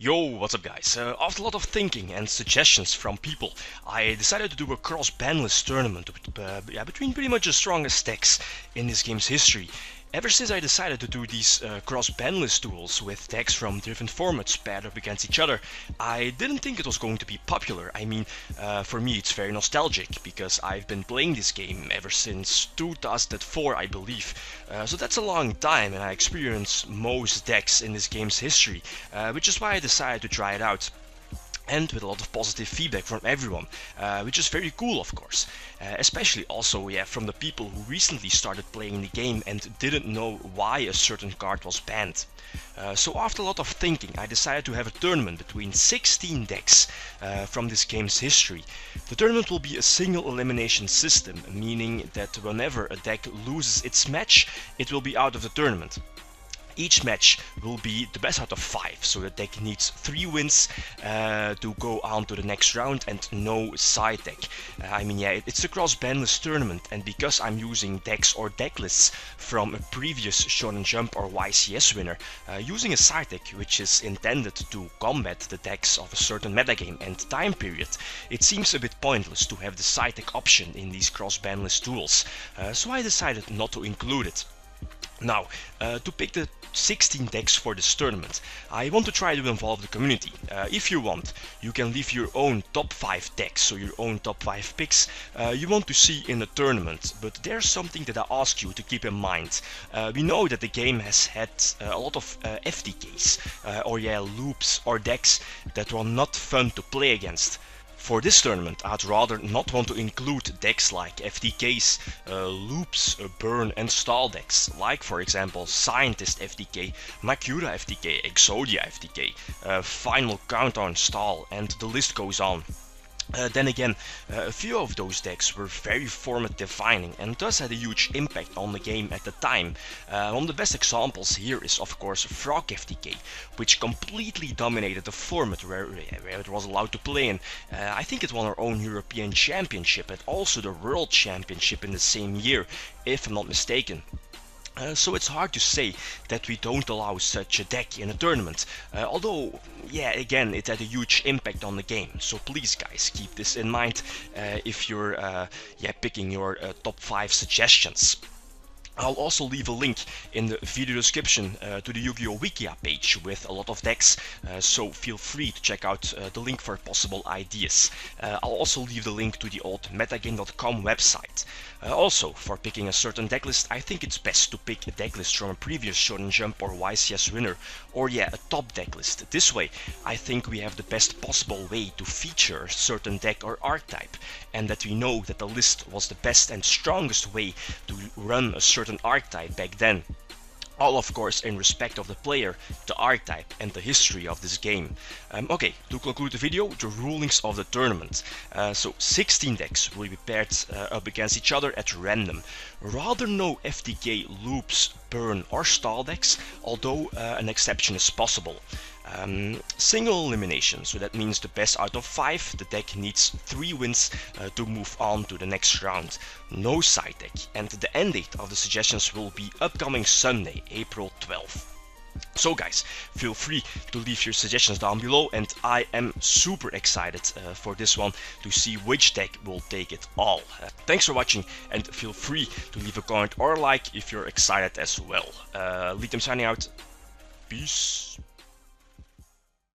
Yo, what's up guys? After a lot of thinking and suggestions from people, I decided to do a Cross-Banlist Tournament between pretty much the strongest decks in this game's history. Ever since I decided to do these cross-banlist duels with decks from different formats paired up against each other, I didn't think it was going to be popular. I mean, for me it's very nostalgic, because I've been playing this game ever since 2004, I believe. So that's a long time, and I experienced most decks in this game's history, which is why I decided to try it out. And with a lot of positive feedback from everyone, which is very cool, of course. Especially also from the people who recently started playing the game and didn't know why a certain card was banned. So after a lot of thinking, I decided to have a tournament between 16 decks from this game's history. The tournament will be a single elimination system, meaning that whenever a deck loses its match, it will be out of the tournament. Each match will be the best out of 5, so the deck needs 3 wins to go on to the next round and no side deck. It's a Cross-Banlist Tournament, and because I'm using decks or deck lists from a previous Shonen Jump or YCS winner, using a side deck which is intended to combat the decks of a certain metagame and time period, it seems a bit pointless to have the side deck option in these Cross-Banlist duels, so I decided not to include it. Now, to pick the 16 decks for this tournament, I want to try to involve the community. If you want, you can leave your own top 5 decks, so your own top 5 picks you want to see in the tournament, but there's something that I ask you to keep in mind. We know that the game has had a lot of FTKs, loops or decks that were not fun to play against. For this tournament, I'd rather not want to include decks like FTKs, loops, burn and stall decks, like for example Scientist FTK, Makura FTK, Exodia FTK, Final Countdown stall, and the list goes on. Then again, a few of those decks were very format defining and thus had a huge impact on the game at the time. One of the best examples here is of course Frog FTK, which completely dominated the format where it was allowed to play in. I think it won our own European Championship and also the World Championship in the same year, if I'm not mistaken. So it's hard to say that we don't allow such a deck in a tournament, although, again, it had a huge impact on the game. So please guys, keep this in mind if you're picking your top 5 suggestions. I'll also leave a link in the video description to the Yu-Gi-Oh! Wikia page with a lot of decks, so feel free to check out the link for possible ideas. I'll also leave the link to the old Metagame.com website. Also, for picking a certain decklist, I think it's best to pick a decklist from a previous Shonen Jump or YCS winner, or a top decklist. This way, I think we have the best possible way to feature a certain deck or archetype, and that we know that the list was the best and strongest way to run a certain archetype back then. All of course in respect of the player, the archetype and the history of this game. Okay, to conclude the video, the rulings of the tournament. So 16 decks will be paired up against each other at random. Rather no FTK, loops, burn or stall decks, although an exception is possible. Single elimination, so that means the best out of 5, the deck needs 3 wins to move on to the next round. No side deck, and the end date of the suggestions will be upcoming Sunday, April 12th. So guys, feel free to leave your suggestions down below, and I am super excited for this one to see which deck will take it all. Thanks for watching, and feel free to leave a comment or like if you're excited as well. Litem signing out. Peace.